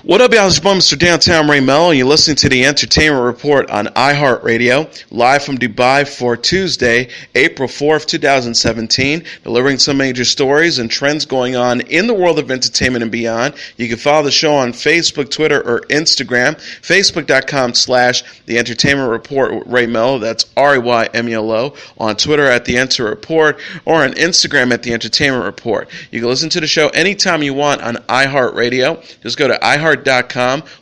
What up, y'all? It's your boy, Mr. Downtown Ray Mello, and you're listening to the Entertainment Report on iHeartRadio, live from Dubai for Tuesday, April 4th, 2017, delivering some major stories and trends going on in the world of entertainment and beyond. You can follow the show on Facebook, Twitter, or Instagram, facebook.com/The Entertainment Report with Ray Mello, that's RAYMELO, on Twitter at The Enter Report, or on Instagram at The Entertainment Report. You can listen to the show anytime you want on iHeartRadio. Just go to iHeart.com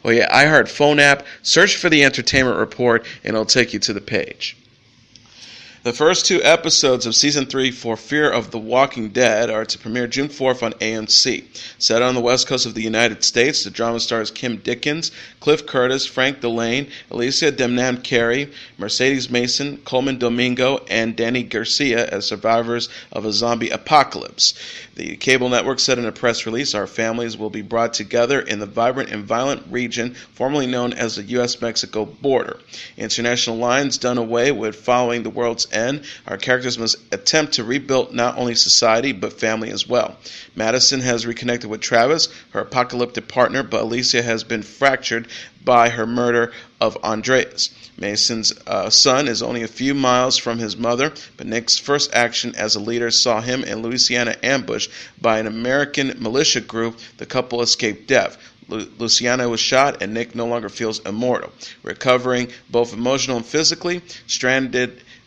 or your iHeart phone app, search for The Entertainment Report, and it'll take you to the page. The first two episodes of Season 3 for Fear of the Walking Dead are to premiere June 4th on AMC. Set on the west coast of the United States, the drama stars Kim Dickens, Cliff Curtis, Frank Delane, Alicia Demnam Carey, Mercedes Mason, Coleman Domingo, and Danny Garcia as survivors of a zombie apocalypse. The cable network said in a press release, "Our families will be brought together in the vibrant and violent region formerly known as the U.S.-Mexico border. International lines done away with following the world's end. Our characters must attempt to rebuild not only society but family as well. Madison has reconnected with Travis, her apocalyptic partner, but Alicia has been fractured by her murder of Andreas. Mason's son is only a few miles from his mother, but Nick's first action as a leader saw him in Louisiana ambushed by an American militia group. The couple escaped death. Luciana was shot, and Nick no longer feels immortal. Recovering both emotionally and physically,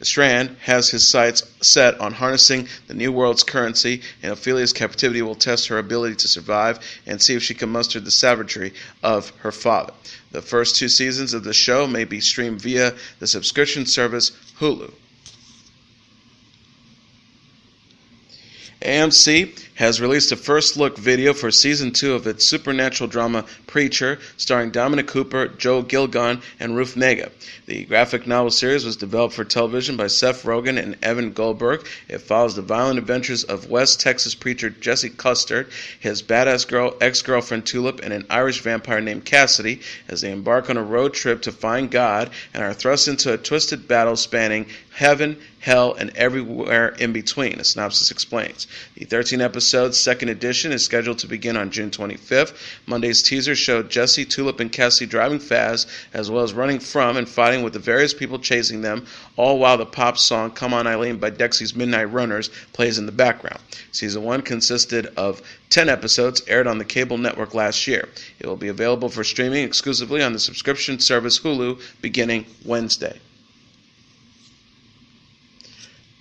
Strand has his sights set on harnessing the new world's currency, and Ophelia's captivity will test her ability to survive and see if she can muster the savagery of her father. The first two seasons of the show may be streamed via the subscription service Hulu. AMC has released a first-look video for Season 2 of its supernatural drama Preacher, starring Dominic Cooper, Joe Gilgun, and Ruth Negga. The graphic novel series was developed for television by Seth Rogen and Evan Goldberg. It follows the violent adventures of West Texas preacher Jesse Custard, his badass ex-girlfriend Tulip, and an Irish vampire named Cassidy as they embark on a road trip to find God and are thrust into a twisted battle spanning heaven, hell, and everywhere in between, a synopsis explains. The 13-episode second edition is scheduled to begin on June 25th. Monday's teaser showed Jesse, Tulip, and Cassie driving fast, as well as running from and fighting with the various people chasing them, all while the pop song Come On Eileen by Dexy's Midnight Runners plays in the background. Season 1 consisted of 10 episodes, aired on the cable network last year. It will be available for streaming exclusively on the subscription service Hulu beginning Wednesday.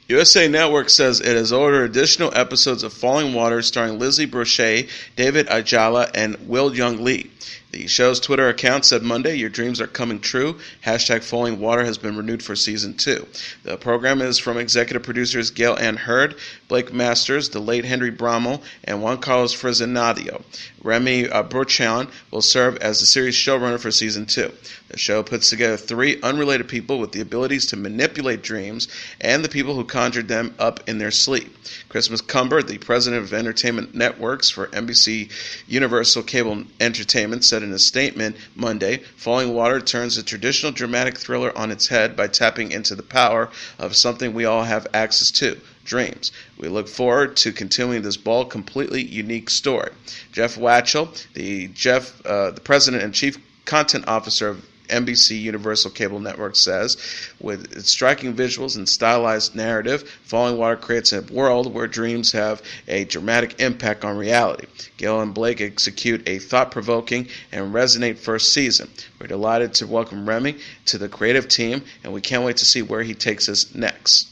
USA Network says it has ordered additional episodes of Falling Water starring Lizzie Brochet, David Ajala, and Will Young Lee. The show's Twitter account said Monday, "Your dreams are coming true. Hashtag Falling Water has been renewed for Season 2. The program is from executive producers Gail Ann Hurd, Blake Masters, the late Henry Brommel, and Juan Carlos Fresnadillo. Remy Burchon will serve as the series showrunner for Season 2. The show puts together three unrelated people with the abilities to manipulate dreams and the people who conjured them up in their sleep. Chris McCumber, the president of Entertainment Networks for NBC Universal Cable Entertainment, said in a statement Monday, "Falling Water turns a traditional dramatic thriller on its head by tapping into the power of something we all have access to, dreams. We look forward to continuing this bold, completely unique story." Jeff Watchell, the president and chief content officer of NBC Universal Cable Network, says, "With its striking visuals and stylized narrative, Falling Water creates a world where dreams have a dramatic impact on reality. Gail and Blake execute a thought-provoking and resonate first season. We're delighted to welcome Remy to the creative team, and we can't wait to see where he takes us next."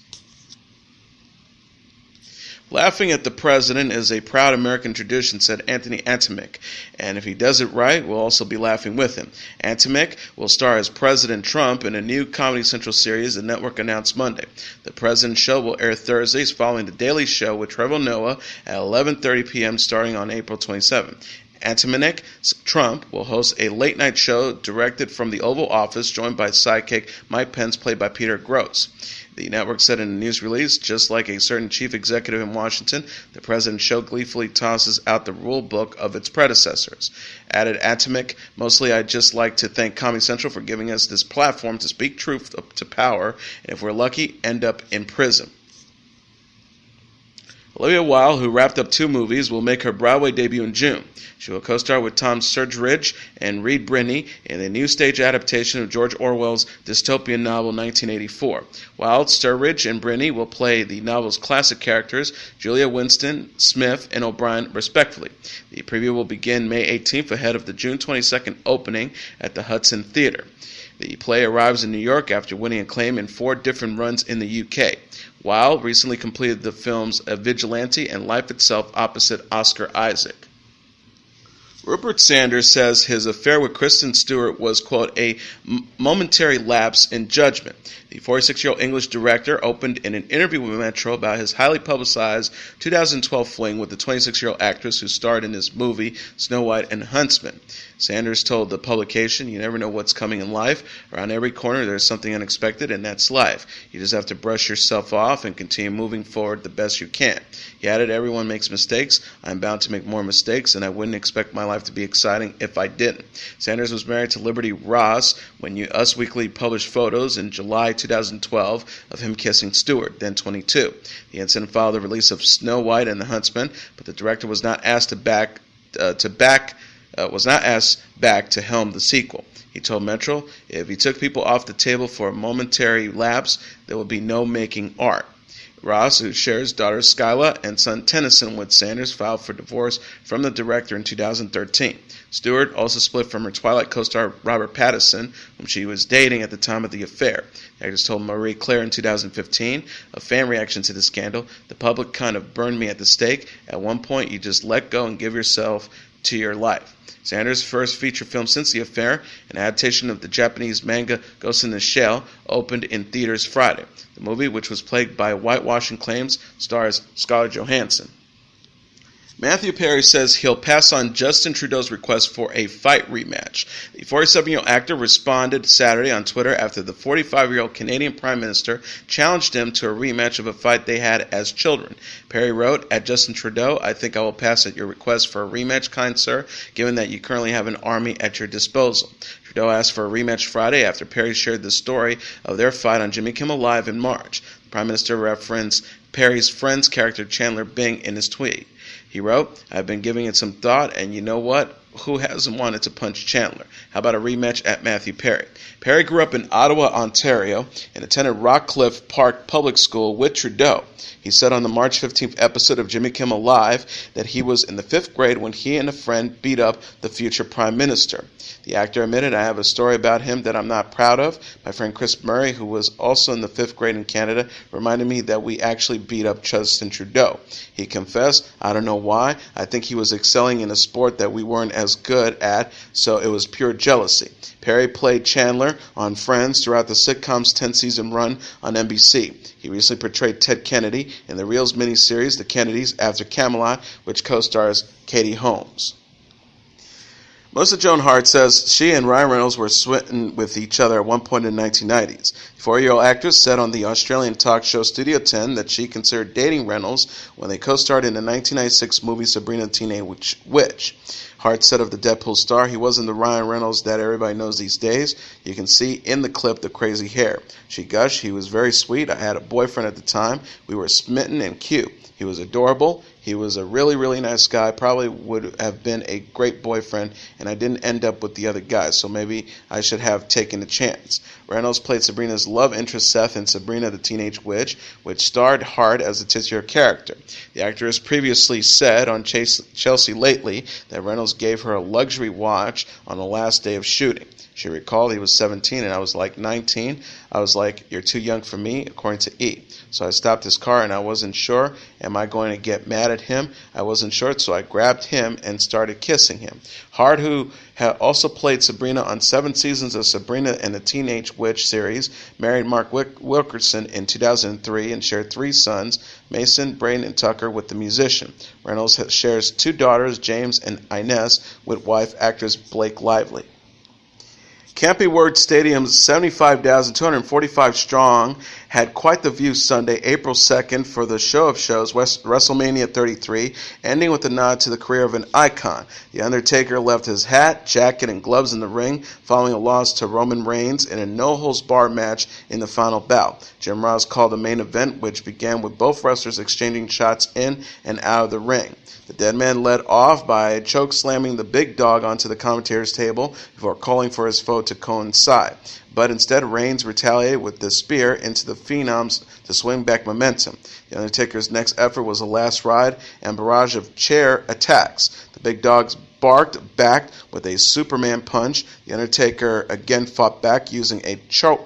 Laughing at the president is a proud American tradition, said Anthony Antimick, and if he does it right, we'll also be laughing with him. Antimick will star as President Trump in a new Comedy Central series the network announced Monday. The President Show will air Thursdays following The Daily Show with Trevor Noah at 11:30 p.m. starting on April 27. Antimick Trump will host a late-night show directed from the Oval Office, joined by sidekick Mike Pence, played by Peter Grosz. The network said in a news release, "Just like a certain chief executive in Washington, the President's show gleefully tosses out the rule book of its predecessors." Added Atomic, "Mostly I'd just like to thank Comedy Central for giving us this platform to speak truth to power, and if we're lucky, end up in prison." Olivia Wilde, who wrapped up 2 movies, will make her Broadway debut in June. She will co-star with Tom Sturridge and Reed Brinney in a new stage adaptation of George Orwell's dystopian novel 1984. Wilde, Sturridge, and Brinney will play the novel's classic characters, Julia Winston, Smith, and O'Brien, respectively. The preview will begin May 18th ahead of the June 22nd opening at the Hudson Theatre. The play arrives in New York after winning acclaim in 4 different runs in the UK. Wilde recently completed the films A Vigilante and Life Itself opposite Oscar Isaac. Rupert Sanders says his affair with Kristen Stewart was, quote, a momentary lapse in judgment. The 46-year-old English director opened in an interview with Metro about his highly publicized 2012 fling with the 26-year-old actress who starred in his movie Snow White and Huntsman. Sanders told the publication, "You never know what's coming in life. Around every corner there's something unexpected, and that's life. You just have to brush yourself off and continue moving forward the best you can." He added, "Everyone makes mistakes. I'm bound to make more mistakes, and I wouldn't expect my life to be exciting if I didn't." Sanders was married to Liberty Ross when Us Weekly published photos in July 2012 of him kissing Stewart, then 22. The incident followed the release of Snow White and the Huntsman, but the director was not asked back to helm the sequel. He told Metro, "If he took people off the table for a momentary lapse, there would be no making art." Ross, who shares daughters Skyla and son Tennyson with Sanders, filed for divorce from the director in 2013. Stewart also split from her Twilight co-star Robert Pattinson, whom she was dating at the time of the affair. The actress told Marie Claire in 2015, a fan reaction to the scandal, "The public kind of burned me at the stake. At one point, you just let go and give yourself to your life." Sanders' first feature film since the affair, an adaptation of the Japanese manga Ghost in the Shell, opened in theaters Friday. The movie, which was plagued by whitewashing claims, stars Scarlett Johansson. Matthew Perry says he'll pass on Justin Trudeau's request for a fight rematch. The 47-year-old actor responded Saturday on Twitter after the 45-year-old Canadian Prime Minister challenged him to a rematch of a fight they had as children. Perry wrote, "At Justin Trudeau, I think I will pass at your request for a rematch, kind sir, given that you currently have an army at your disposal." Trudeau asked for a rematch Friday after Perry shared the story of their fight on Jimmy Kimmel Live in March. The Prime Minister referenced Perry's Friends character Chandler Bing in his tweet. He wrote, "I've been giving it some thought, and you know what? Who hasn't wanted to punch Chandler? How about a rematch at Matthew Perry?" Perry grew up in Ottawa, Ontario, and attended Rockcliffe Park Public School with Trudeau. He said on the March 15th episode of Jimmy Kimmel Live that he was in the 5th grade when he and a friend beat up the future Prime Minister. The actor admitted, "I have a story about him that I'm not proud of. My friend Chris Murray, who was also in the 5th grade in Canada, reminded me that we actually beat up Justin Trudeau." He confessed, "I don't know why. I think he was excelling in a sport that we weren't as good at, so it was pure jealousy." Perry played Chandler on Friends throughout the sitcom's 10-season run on NBC. He recently portrayed Ted Kennedy in the Reels miniseries The Kennedys After Camelot, which co-stars Katie Holmes. Melissa Joan Hart says she and Ryan Reynolds were smitten with each other at one point in the 1990s. The 4-year-old actress said on the Australian talk show Studio 10 that she considered dating Reynolds when they co-starred in the 1996 movie Sabrina the Teenage Witch. Hart said of the Deadpool star, "He wasn't the Ryan Reynolds that everybody knows these days. You can see in the clip the crazy hair." She gushed, "He was very sweet. I had a boyfriend at the time. We were smitten and cute. He was adorable. He was a really, really nice guy. Probably would have been a great boyfriend, and I didn't end up with the other guys, so maybe I should have taken a chance." Reynolds played Sabrina's love interest Seth in Sabrina the Teenage Witch, which starred Hart as the titular character. The actress previously said on Chelsea Lately that Reynolds gave her a luxury watch on the last day of shooting. She recalled, "He was 17 and I was like 19. I was like, you're too young for me," according to E! "So I stopped his car and I wasn't sure. Am I going to get mad at him? I wasn't sure, so I grabbed him and started kissing him." Hart, who had also played Sabrina on 7 seasons of Sabrina and the Teenage Witch series, married Mark Wilkerson in 2003 and shared 3 sons, Mason, Braden, and Tucker, with the musician. Reynolds shares 2 daughters, James and Inez, with wife actress Blake Lively. Camping World Stadium's 75,245 strong had quite the view Sunday, April 2nd for the show of shows, WrestleMania 33, ending with a nod to the career of an icon. The Undertaker left his hat, jacket, and gloves in the ring following a loss to Roman Reigns in a no-holds-barred match in the final bout. Jim Ross called the main event, which began with both wrestlers exchanging shots in and out of the ring. The dead man led off by choke slamming the big dog onto the commentator's table before calling for his foe to coincide. But instead, Reigns retaliated with the spear into the Phenoms to swing back momentum. The Undertaker's next effort was a last ride and barrage of chair attacks. The big dogs barked back with a Superman punch. The Undertaker again fought back using a choke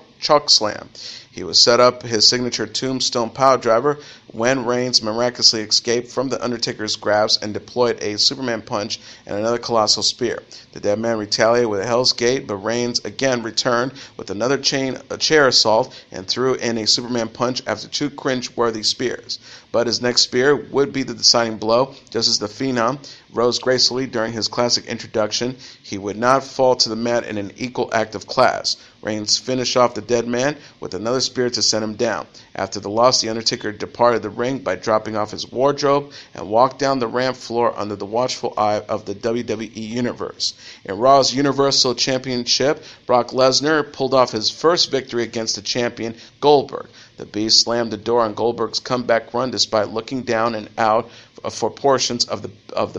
slam. He would set up his signature tombstone piledriver when Reigns miraculously escaped from the Undertaker's grasp and deployed a Superman punch and another colossal spear. The dead man retaliated with a Hell's Gate, but Reigns again returned with another chair assault and threw in a Superman punch after two cringe-worthy spears. But his next spear would be the deciding blow. Just as the Phenom rose gracefully during his classic introduction, he would not fall to the mat in an equal act of class. Reigns finished off the dead man with another spear to send him down. After the loss, The Undertaker departed the ring by dropping off his wardrobe and walked down the ramp floor under the watchful eye of the WWE Universe. In Raw's Universal Championship, Brock Lesnar pulled off his first victory against the champion, Goldberg. The Beast slammed the door on Goldberg's comeback run despite looking down and out for portions of the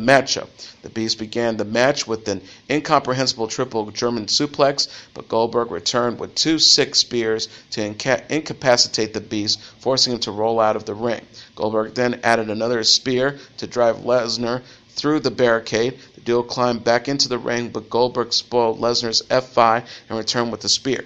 matchup. The Beast began the match with an incomprehensible triple German suplex, but Goldberg returned with two sick spears to incapacitate the Beast, forcing him to roll out of the ring. Goldberg then added another spear to drive Lesnar through the barricade. The duo climbed back into the ring, but Goldberg spoiled Lesnar's F5 and returned with the spear.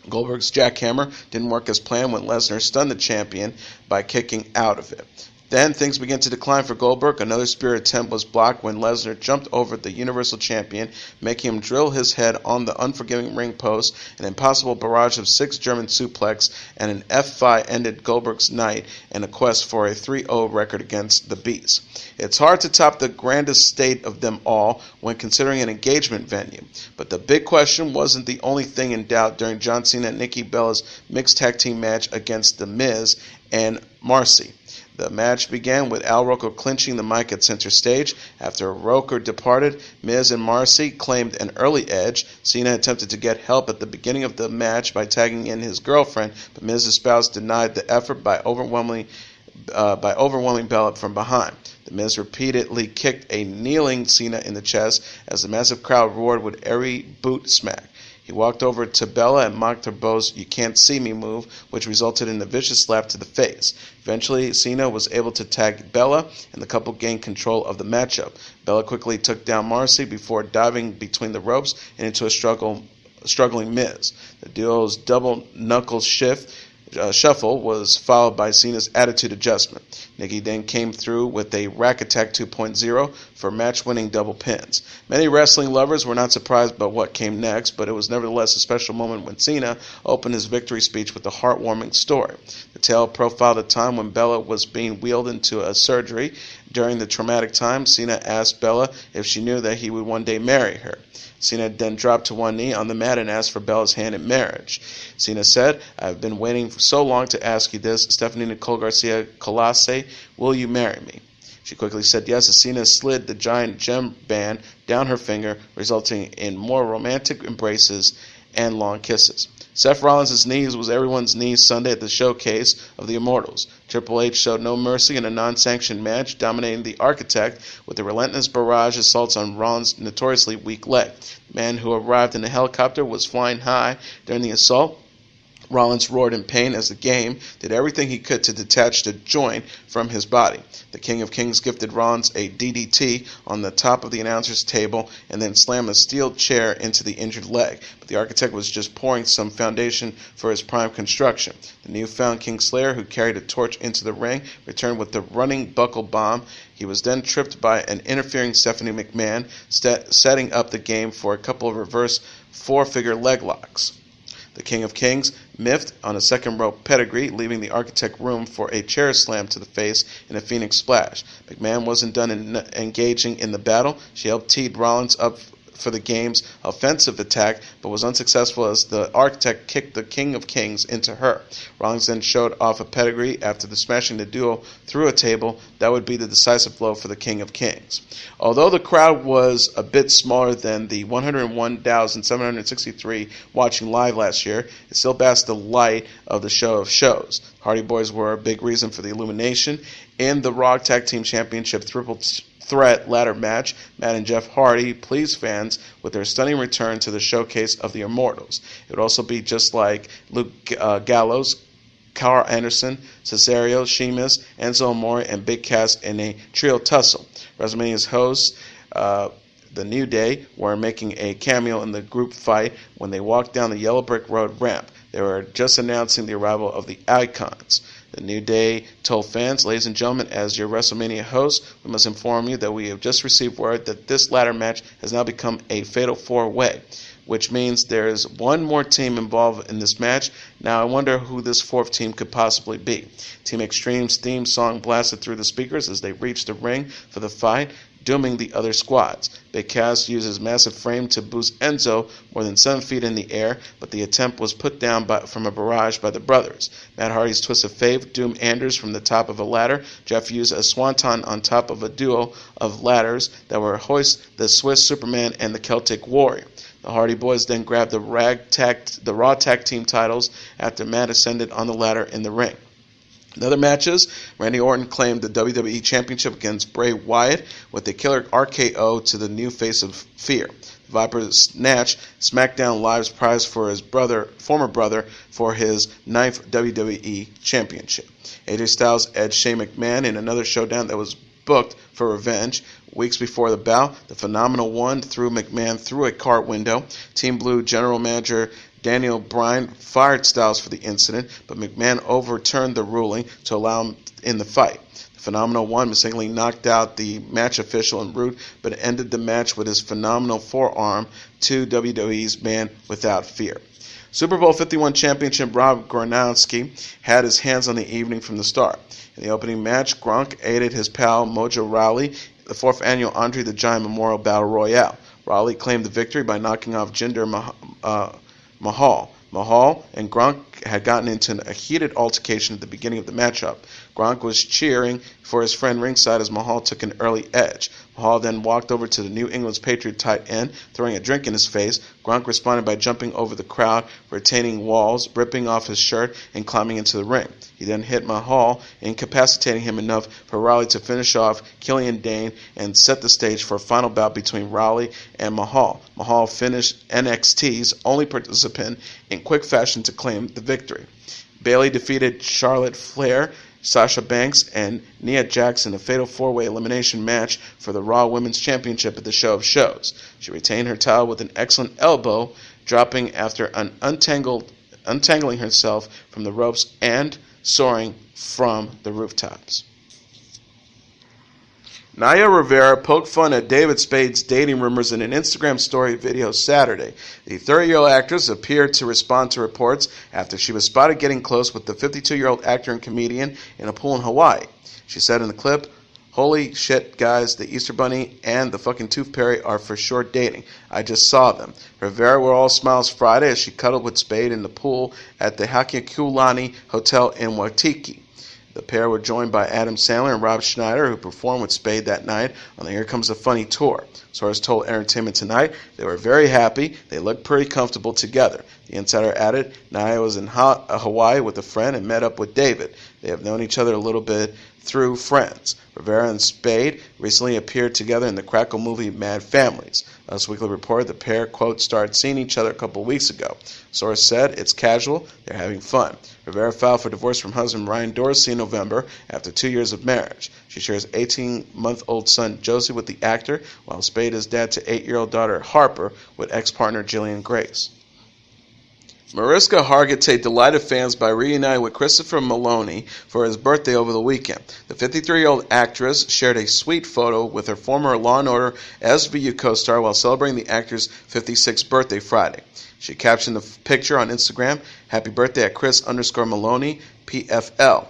Goldberg's jackhammer didn't work as planned when Lesnar stunned the champion by kicking out of it. Then things began to decline for Goldberg. Another spear attempt was blocked when Lesnar jumped over the Universal Champion, making him drill his head on the unforgiving ring post. An impossible barrage of 6 German suplex and an F5 ended Goldberg's night in a quest for a 3-0 record against the Beast. It's hard to top the grandest state of them all when considering an engagement venue. But the big question wasn't the only thing in doubt during John Cena and Nikki Bella's mixed tag team match against The Miz and Marcy. The match began with Al Roker clinching the mic at center stage. After Roker departed, Miz and Marcy claimed an early edge. Cena attempted to get help at the beginning of the match by tagging in his girlfriend, but Miz's spouse denied the effort by overwhelming Bella from behind. The Miz repeatedly kicked a kneeling Cena in the chest as the massive crowd roared with every boot smack. He walked over to Bella and mocked her boast "You can't see me" move, which resulted in a vicious slap to the face. Eventually, Cena was able to tag Bella, and the couple gained control of the matchup. Bella quickly took down Marcy before diving between the ropes and into a struggling Miz. The duo's double knuckle shuffle was followed by Cena's attitude adjustment. Nikki then came through with a Rack Attack 2.0 for match-winning double pins. Many wrestling lovers were not surprised by what came next, but it was nevertheless a special moment when Cena opened his victory speech with a heartwarming story. The tale profiled a time when Bella was being wheeled into a surgery. During the traumatic time, Cena asked Bella if she knew that he would one day marry her. Cena then dropped to one knee on the mat and asked for Bella's hand in marriage. Cena said, "I've been waiting for so long to ask you this. Stephanie Nicole Garcia Colase, will you marry me?" She quickly said yes as Cena slid the giant gem band down her finger, resulting in more romantic embraces and long kisses. Seth Rollins' knees was everyone's knees Sunday at the showcase of the Immortals. Triple H showed no mercy in a non-sanctioned match, dominating the Architect with a relentless barrage assaults on Rollins' notoriously weak leg. The man who arrived in a helicopter was flying high during the assault. Rollins roared in pain as the Game did everything he could to detach the joint from his body. The King of Kings gifted Rollins a DDT on the top of the announcer's table and then slammed a steel chair into the injured leg. But the Architect was just pouring some foundation for his prime construction. The newfound Kingslayer, who carried a torch into the ring, returned with the running buckle bomb. He was then tripped by an interfering Stephanie McMahon, setting up the Game for a couple of reverse 4-figure leg locks. The King of Kings miffed on a second rope pedigree, leaving the Architect room for a chair slam to the face in a Phoenix Splash. McMahon wasn't done engaging in the battle. She helped tee Rollins up for the game's offensive attack, but was unsuccessful as the Architect kicked the King of Kings into her. Rawlings then showed off a pedigree after smashing the duo through a table. That would be the decisive blow for the King of Kings. Although the crowd was a bit smaller than the 101,763 watching live last year, it still basked the light of the show of shows. Hardy Boys were a big reason for the illumination. In the Raw Tag Team Championship Triple Threat ladder match, Matt and Jeff Hardy pleased fans with their stunning return to the showcase of the Immortals. It would also be just like Luke Gallows, Carl Anderson, Cesaro, Sheamus, Enzo Amore, and Big Cass in a trio tussle. WrestleMania's hosts, The New Day, were making a cameo in the group fight when they walked down the Yellow Brick Road ramp. They were just announcing the arrival of the Icons. The New Day told fans, "Ladies and gentlemen, as your WrestleMania host, we must inform you that we have just received word that this ladder match has now become a fatal four-way, which means there is one more team involved in this match. Now I wonder who this fourth team could possibly be." Team Extreme's theme song blasted through the speakers as they reached the ring for the fight, dooming the other squads. Big Cass uses massive frame to boost Enzo more than 7 feet in the air, but the attempt was put down from a barrage by the brothers. Matt Hardy's twist of fate doomed Anders from the top of a ladder. Jeff used a swanton on top of a duo of ladders that were hoist the Swiss Superman and the Celtic Warrior. The Hardy Boys then grabbed the Raw Tag Team titles after Matt ascended on the ladder in the ring. In other matches, Randy Orton claimed the WWE Championship against Bray Wyatt with a killer RKO to the new face of Fear. The Viper snatched SmackDown Live's prize for his former brother, for his 9th WWE Championship. AJ Styles edged Shane McMahon in another showdown that was booked for revenge. Weeks before the bout, the Phenomenal One threw McMahon through a car window. Team Blue General Manager Daniel Bryan fired Styles for the incident, but McMahon overturned the ruling to allow him in the fight. The Phenomenal One mistakenly knocked out the match official en route, but ended the match with his phenomenal forearm to WWE's Man Without Fear. Super Bowl 51 Championship Rob Gronkowski had his hands on the evening from the start. In the opening match, Gronk aided his pal Mojo Rawley, the 4th annual Andre the Giant Memorial Battle Royale. Rawley claimed the victory by knocking off Jinder Mahal. Mahal and Gronk had gotten into a heated altercation at the beginning of the matchup. Gronk was cheering for his friend ringside as Mahal took an early edge. Mahal then walked over to the New England's Patriot tight end, throwing a drink in his face. Gronk responded by jumping over the crowd, retaining walls, ripping off his shirt, and climbing into the ring. He then hit Mahal, incapacitating him enough for Rawley to finish off Killian Dane and set the stage for a final bout between Rawley and Mahal. Mahal finished NXT's only participant in quick fashion to claim the victory. Bayley defeated Charlotte Flair, Sasha Banks, and Nia Jax in a fatal 4-way elimination match for the Raw Women's Championship at the Show of Shows. She retained her title with an excellent elbow, dropping after untangling herself from the ropes and soaring from the rooftops. Naya Rivera poked fun at David Spade's dating rumors in an Instagram story video Saturday. The 30-year-old actress appeared to respond to reports after she was spotted getting close with the 52-year-old actor and comedian in a pool in Hawaii. She said in the clip, "Holy shit, guys, the Easter Bunny and the fucking Tooth Fairy are for sure dating. I just saw them." Rivera were all smiles Friday as she cuddled with Spade in the pool at the Hakekulani Hotel in Waikiki. The pair were joined by Adam Sandler and Rob Schneider, who performed with Spade that night on the Here Comes the Funny tour. Sources told Entertainment Tonight they were very happy. They looked pretty comfortable together. The insider added, Naya was in Hawaii with a friend and met up with David. They have known each other a little bit through friends. Rivera and Spade recently appeared together in the Crackle movie Mad Families. Us Weekly reported the pair, quote, started seeing each other a couple weeks ago. Source said, it's casual, they're having fun. Rivera filed for divorce from husband Ryan Dorsey in November after 2 years of marriage. She shares 18-month-old son Josie with the actor, while Spade is dad to 8-year-old daughter Harper with ex-partner Jillian Grace. Mariska Hargitay delighted fans by reuniting with Christopher Maloney for his birthday over the weekend. The 53-year-old actress shared a sweet photo with her former Law & Order SVU co-star while celebrating the actor's 56th birthday Friday. She captioned the picture on Instagram, "Happy birthday at Chris_Maloney, PFL."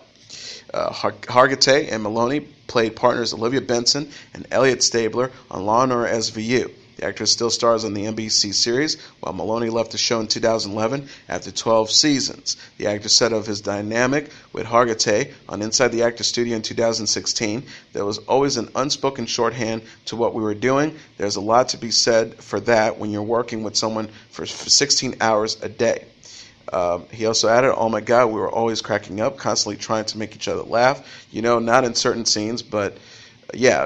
Hargitay and Maloney played partners Olivia Benson and Elliot Stabler on Law & Order SVU. The actress still stars on the NBC series, while Maloney left the show in 2011 after 12 seasons. The actor said of his dynamic with Hargitay on Inside the Actor Studio in 2016, there was always an unspoken shorthand to what we were doing. There's a lot to be said for that when you're working with someone for 16 hours a day. He also added, oh my God, we were always cracking up, constantly trying to make each other laugh. Not in certain scenes, but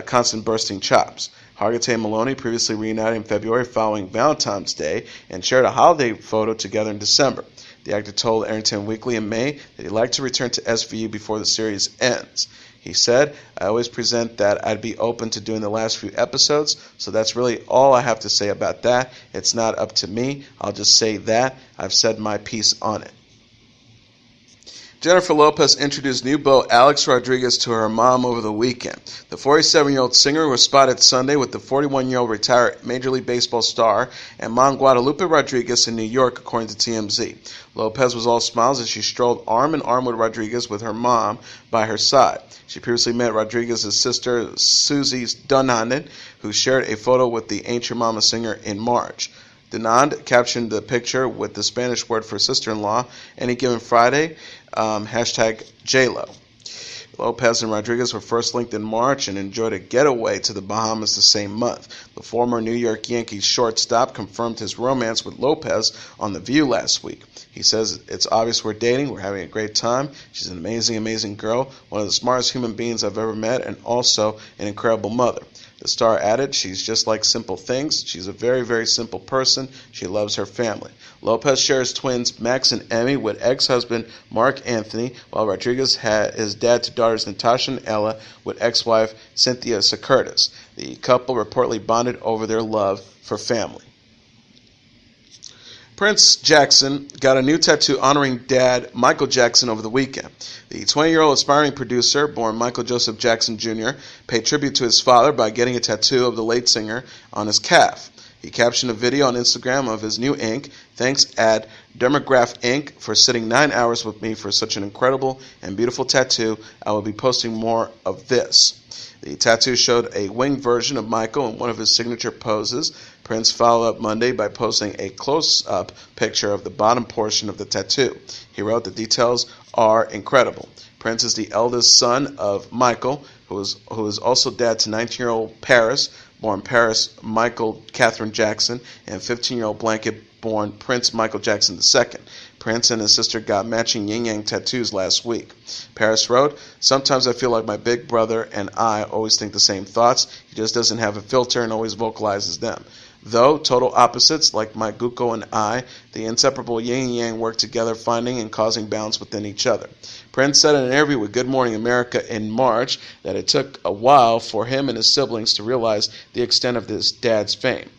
constant bursting chops. Hargitay and Maloney previously reunited in February following Valentine's Day and shared a holiday photo together in December. The actor told Entertainment Weekly in May that he'd like to return to SVU before the series ends. He said, I always present that I'd be open to doing the last few episodes, so that's really all I have to say about that. It's not up to me. I'll just say that. I've said my piece on it. Jennifer Lopez introduced new beau Alex Rodriguez to her mom over the weekend. The 47-year-old singer was spotted Sunday with the 41-year-old retired Major League Baseball star and mom Guadalupe Rodriguez in New York, according to TMZ. Lopez was all smiles as she strolled arm in arm with Rodriguez with her mom by her side. She previously met Rodriguez's sister, Susie Dunanden, who shared a photo with the Ain't Your Mama singer in March. Dunand captioned the picture with the Spanish word for sister-in-law, any given Friday, hashtag JLo. Lopez and Rodriguez were first linked in March and enjoyed a getaway to the Bahamas the same month. The former New York Yankees shortstop confirmed his romance with Lopez on The View last week. He says, it's obvious we're dating, we're having a great time. She's an amazing, amazing girl, one of the smartest human beings I've ever met, and also an incredible mother. The star added, she's just like simple things. She's a very, very simple person. She loves her family. Lopez shares twins Max and Emmy with ex-husband Mark Anthony, while Rodriguez is dad to daughters Natasha and Ella with ex-wife Cynthia Securtis. The couple reportedly bonded over their love for family. Prince Jackson got a new tattoo honoring dad Michael Jackson over the weekend. The 20-year-old aspiring producer, born Michael Joseph Jackson Jr., paid tribute to his father by getting a tattoo of the late singer on his calf. He captioned a video on Instagram of his new ink. Thanks at Dermograph Inc. for sitting 9 hours with me for such an incredible and beautiful tattoo. I will be posting more of this. The tattoo showed a winged version of Michael in one of his signature poses. Prince followed up Monday by posting a close-up picture of the bottom portion of the tattoo. He wrote, the details are incredible. Prince is the eldest son of Michael, who is also dad to 19-year-old Paris, born Paris Michael Catherine Jackson, and 15-year-old Blanket, born Prince Michael Jackson II. Prince and his sister got matching yin-yang tattoos last week. Paris wrote, sometimes I feel like my big brother and I always think the same thoughts. He just doesn't have a filter and always vocalizes them. Though total opposites, like my Guko and I, the inseparable yin and yang work together, finding and causing balance within each other. Prince said in an interview with Good Morning America in March that it took a while for him and his siblings to realize the extent of his dad's fame.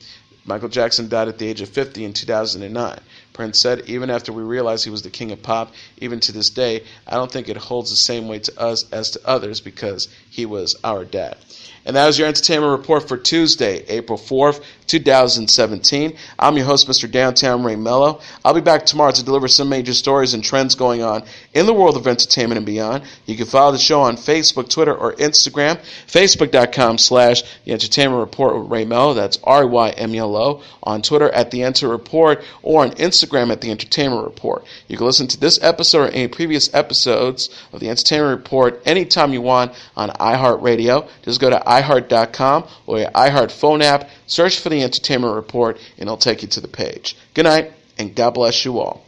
Michael Jackson died at the age of 50 in 2009. Prince said, even after we realized he was the king of pop, even to this day, I don't think it holds the same weight to us as to others because he was our dad. And that was your entertainment report for Tuesday, April 4th, 2017. I'm your host, Mr. Downtown Ray Mello. I'll be back tomorrow to deliver some major stories and trends going on in the world of entertainment and beyond. You can follow the show on Facebook, Twitter, or Instagram. Facebook.com/The Entertainment Report with Ray Mello. That's RYMELO. On Twitter at The Enter Report or on Instagram at The Entertainment Report. You can listen to this episode or any previous episodes of The Entertainment Report anytime you want on iHeartRadio. Just go to iHeart.com or your iHeart phone app, search for The Entertainment Report, and it'll take you to the page. Good night, and God bless you all.